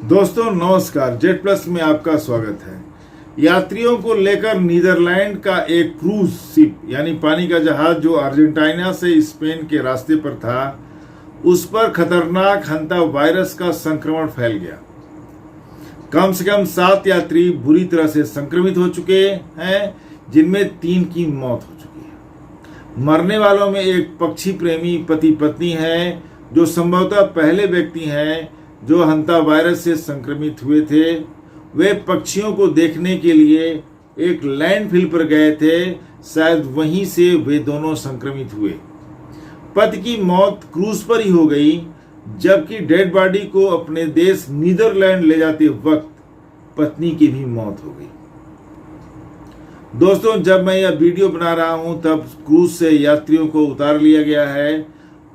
दोस्तों नमस्कार, jet plus में आपका स्वागत है। यात्रियों को लेकर नीदरलैंड का एक क्रूज शिप यानी पानी का जहाज जो अर्जेंटीना से स्पेन के रास्ते पर था, उस पर खतरनाक हंता वायरस का संक्रमण फैल गया। कम से कम 7 यात्री बुरी तरह से संक्रमित हो चुके हैं, जिनमें 3 की मौत हो चुकी है। मरने वालों में एक पक्षी प्रेमी पति पत्नी है, जो संभवतः पहले व्यक्ति हैं जो हंता वायरस से संक्रमित हुए थे। वे पक्षियों को देखने के लिए एक लैंडफिल पर गए थे, शायद वहीं से वे दोनों संक्रमित हुए। पति की मौत क्रूज पर ही हो गई, जबकि डेड बॉडी को अपने देश नीदरलैंड ले जाते वक्त पत्नी की भी मौत हो गई। दोस्तों, जब मैं यह वीडियो बना रहा हूं तब क्रूज से यात्रियों को उतार लिया गया है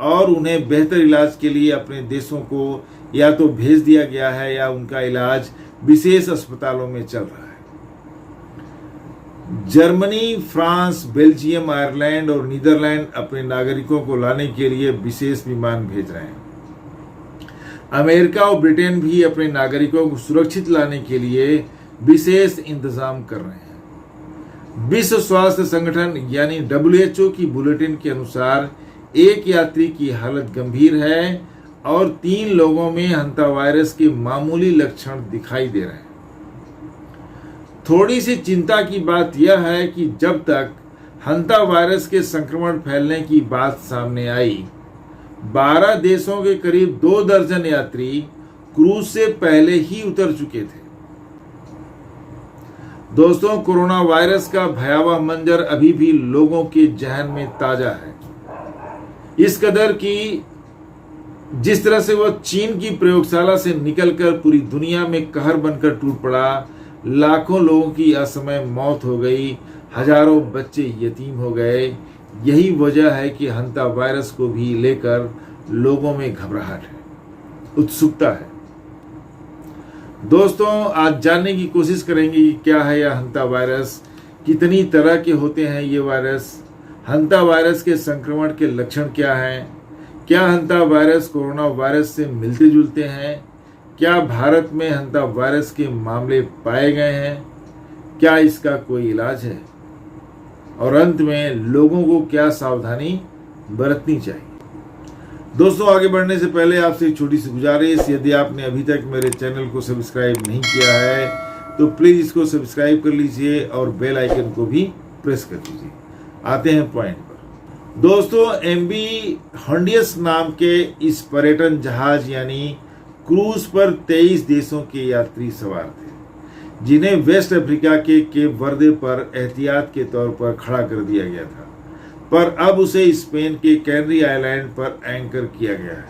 और उन्हें बेहतर इलाज के लिए अपने देशों को या तो भेज दिया गया है या उनका इलाज विशेष अस्पतालों में चल रहा है। जर्मनी, फ्रांस, बेल्जियम, आयरलैंड और नीदरलैंड अपने नागरिकों को लाने के लिए विशेष विमान भेज रहे हैं। अमेरिका और ब्रिटेन भी अपने नागरिकों को सुरक्षित लाने के लिए विशेष इंतजाम कर रहे हैं। विश्व स्वास्थ्य संगठन यानी WHO की बुलेटिन के अनुसार एक यात्री की हालत गंभीर है और 3 लोगों में हंता वायरस के मामूली लक्षण दिखाई दे रहे हैं। थोड़ी सी चिंता की बात यह है कि जब तक हंता वायरस के संक्रमण फैलने की बात सामने आई, 12 देशों के करीब 2 दर्जन यात्री क्रूज से पहले ही उतर चुके थे। दोस्तों, कोरोना वायरस का भयावह मंजर अभी भी लोगों के जहन में ताजा है। इस कदर की जिस तरह से वह चीन की प्रयोगशाला से निकलकर पूरी दुनिया में कहर बनकर टूट पड़ा, लाखों लोगों की असमय मौत हो गई, हजारों बच्चे यतीम हो गए। यही वजह है कि हंता वायरस को भी लेकर लोगों में घबराहट है, उत्सुकता है। दोस्तों, आज जानने की कोशिश करेंगे कि क्या है यह हंता वायरस, कितनी तरह के होते हैं ये वायरस, हंता वायरस के संक्रमण के लक्षण क्या हैं, क्या हंता वायरस कोरोना वायरस से मिलते जुलते हैं, क्या भारत में हंता वायरस के मामले पाए गए हैं, क्या इसका कोई इलाज है, और अंत में लोगों को क्या सावधानी बरतनी चाहिए। दोस्तों, आगे बढ़ने से पहले आपसे एक छोटी सी गुजारिश, यदि आपने अभी तक मेरे चैनल को सब्सक्राइब नहीं किया है तो प्लीज इसको सब्सक्राइब कर लीजिए और बेल आइकन को भी प्रेस कर दीजिए। आते हैं पॉइंट पर। दोस्तों, MV हॉन्डियस नाम के इस पर्यटन जहाज यानी क्रूज पर 23 देशों के यात्री सवार थे, जिन्हें वेस्ट अफ्रीका के केप वर्दे पर एहतियात के तौर पर खड़ा कर दिया गया था, पर अब उसे स्पेन के कैनरी आइलैंड पर एंकर किया गया है।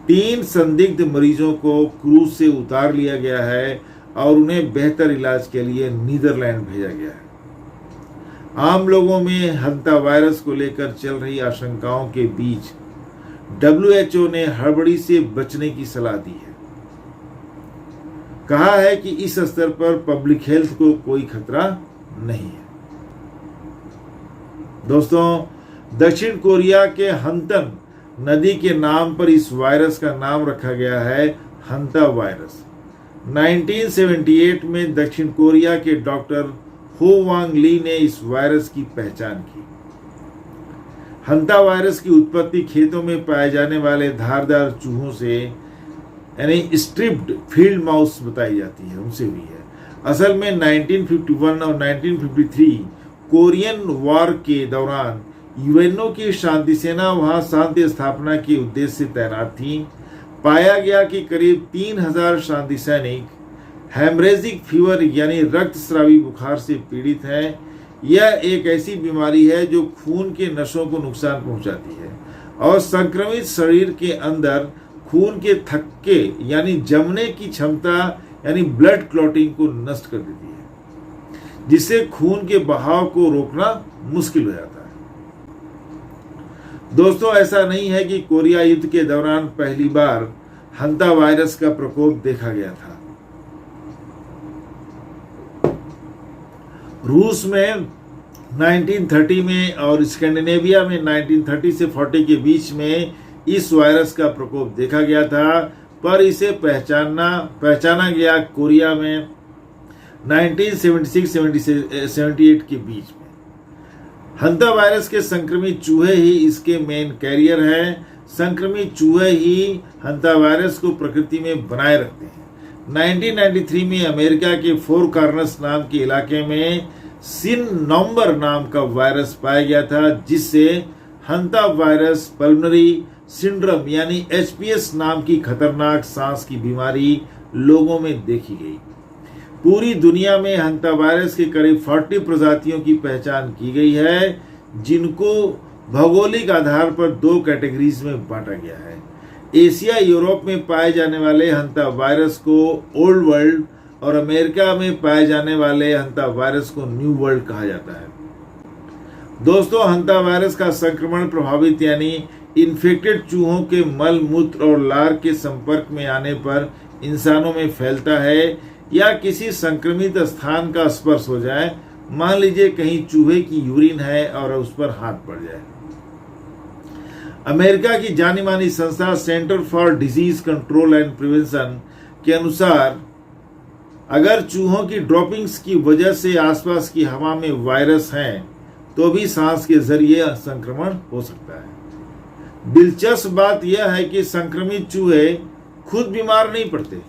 3 संदिग्ध मरीजों को क्रूज से उतार लिया गया है और उन्हें बेहतर इलाज के लिए नीदरलैंड भेजा गया है। आम लोगों में हंता वायरस को लेकर चल रही आशंकाओं के बीच WHO ने हड़बड़ी से बचने की सलाह दी है। कहा है कि इस स्तर पर पब्लिक हेल्थ को कोई खतरा नहीं है। दोस्तों, दक्षिण कोरिया के हंतन नदी के नाम पर इस वायरस का नाम रखा गया है हंता वायरस। 1978 में दक्षिण कोरिया के डॉक्टर हो वांग ली ने इस वायरस की पहचान की। हंता वायरस की उत्पत्ति खेतों में पाए जाने वाले धारदार चूहों से यानी स्ट्रिप्ड फील्ड माउस बताई जाती है, उनसे हुई है। असल में 1951 और 1953 कोरियन वॉर के दौरान UNO की शांति सेना वहां शांति स्थापना के उद्देश्य से तैनात थी। पाया गया कि करीब 3000 शांति सैनिक हेमरेजिक फीवर यानी रक्तस्रावी बुखार से पीड़ित हैं। यह एक ऐसी बीमारी है जो खून के नसों को नुकसान पहुंचाती है और संक्रमित शरीर के अंदर खून के थक्के यानी जमने की क्षमता यानी ब्लड क्लॉटिंग को नष्ट कर देती है, जिससे खून के बहाव को रोकना मुश्किल हो जाता है। दोस्तों, ऐसा नहीं है कि कोरिया युद्ध के दौरान पहली बार हंता वायरस का प्रकोप देखा गया था। रूस में 1930 में और स्कैंडिनेविया में 1930 से 40 के बीच में इस वायरस का प्रकोप देखा गया था, पर इसे पहचाना गया कोरिया में 1976-78 के बीच में। हंता वायरस के संक्रमित चूहे ही इसके मेन कैरियर हैं। संक्रमित चूहे ही हंता वायरस को प्रकृति में बनाए रखते हैं। 1993 में अमेरिका के फोर कॉर्नर्स नाम के इलाके में सिननॉम्बर नाम का वायरस पाया गया था, जिससे हंता वायरस पल्मोनरी सिंड्रोम यानी HPS नाम की खतरनाक सांस की बीमारी लोगों में देखी गई। पूरी दुनिया में हंता वायरस के करीब 40 प्रजातियों की पहचान की गई है, जिनको भौगोलिक आधार पर 2 कैटेगरीज में बांटा गया है। एशिया यूरोप में पाए जाने वाले हंता वायरस को ओल्ड वर्ल्ड और अमेरिका में पाए जाने वाले हंता वायरस को न्यू वर्ल्ड कहा जाता है। दोस्तों, हंता वायरस का संक्रमण प्रभावित यानी इन्फेक्टेड चूहों के मल मूत्र और लार के संपर्क में आने पर इंसानों में फैलता है, या किसी संक्रमित स्थान का स्पर्श हो जाए। मान लीजिए कहीं चूहे की यूरिन है और उस पर हाथ पड़ जाए। अमेरिका की जानी मानी संस्था centre for disease control and prevention के अनुसार अगर चूहों की ड्रॉपिंग्स की वजह से आसपास की हवा में वायरस हैं, तो भी सांस के जरिए संक्रमण हो सकता है। दिलचस्प बात यह है कि संक्रमित चूहे खुद बीमार नहीं पड़ते।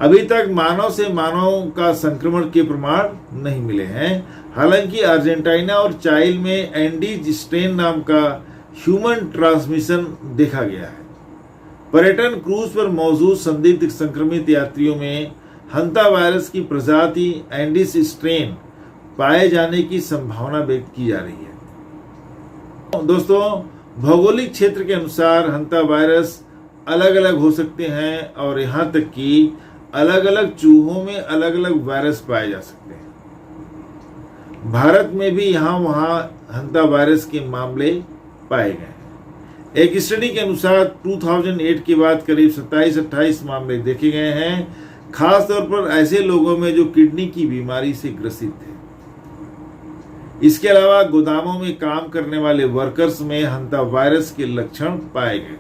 अभी तक मानव से मानव का संक्रमण के प्रमाण नहीं मिले हैं। हालांकि अर्जेंटीना और चाइल में एंडीज स्ट्रेन नाम का ह्यूमन ट्रांसमिशन देखा गया है। पर्यटन क्रूज पर मौजूद संदिग्ध संक्रमित यात्रियों में हंता वायरस की प्रजाति एंडीज स्ट्रेन पाए जाने की संभावना व्यक्त की जा रही है। दोस्तों, भौगोलिक क्षेत्र के अनुसार हंता वायरस अलग अलग हो सकते हैं और यहाँ तक कि अलग अलग चूहों में अलग अलग वायरस पाए जा सकते हैं। भारत में भी यहाँ वहाँ हंता वायरस के मामले पाए गए हैं। एक स्टडी के अनुसार 2008 के बाद करीब 27-28 मामले देखे गए हैं, खास तौर पर ऐसे लोगों में जो किडनी की बीमारी से ग्रसित थे। इसके अलावा गोदामों में काम करने वाले वर्कर्स में हंता वायरस के लक्षण पाए गए।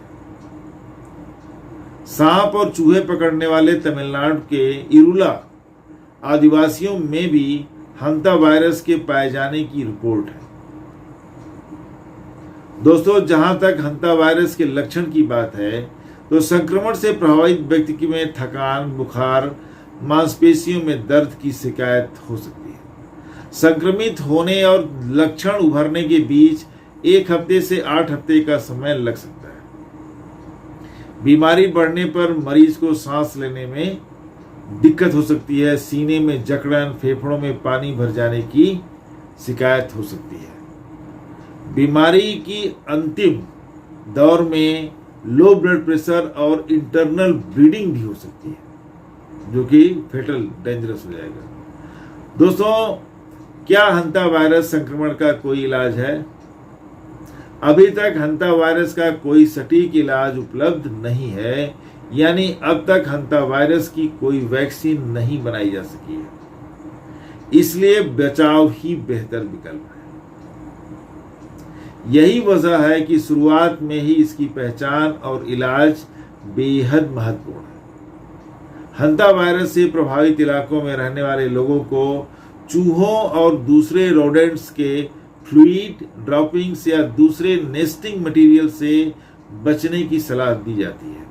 सांप और चूहे पकड़ने वाले तमिलनाडु के इरुला आदिवासियों में भी हंता वायरस के पाए जाने की रिपोर्ट है। दोस्तों, जहां तक हंता वायरस के लक्षण की बात है, तो संक्रमण से प्रभावित व्यक्ति में थकान, बुखार, मांसपेशियों में दर्द की शिकायत हो सकती है। संक्रमित होने और लक्षण उभरने के बीच 1 हफ्ते से 8 हफ्ते का समय लग सकता है। बीमारी बढ़ने पर मरीज को सांस लेने में दिक्कत हो सकती है, सीने में जकड़न, फेफड़ों में पानी भर जाने की शिकायत हो सकती है। बीमारी की अंतिम दौर में लो ब्लड प्रेशर और इंटरनल ब्लीडिंग भी हो सकती है, जो कि फेटल डेंजरस हो जाएगा। दोस्तों, क्या हंता वायरस संक्रमण का कोई इलाज है? अभी तक हंता वायरस का कोई सटीक इलाज उपलब्ध नहीं है, यानी अब तक हंता वायरस की कोई वैक्सीन नहीं बनाई जा सकी है। इसलिए बचाव ही बेहतर विकल्प है। यही वजह है कि शुरुआत में ही इसकी पहचान और इलाज बेहद महत्वपूर्ण है। हंता वायरस से प्रभावित इलाकों में रहने वाले लोगों को चूहों और दूसरे रोडेंट्स के फ्लूइड, ड्रॉपिंग्स या दूसरे नेस्टिंग मटेरियल से बचने की सलाह दी जाती है।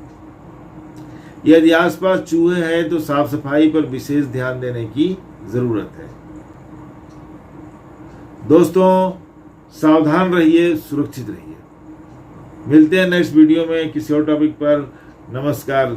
यदि आसपास चूहे हैं तो साफ सफाई पर विशेष ध्यान देने की जरूरत है। दोस्तों, सावधान रहिए, सुरक्षित रहिए। मिलते हैं नेक्स्ट वीडियो में किसी और टॉपिक पर। नमस्कार।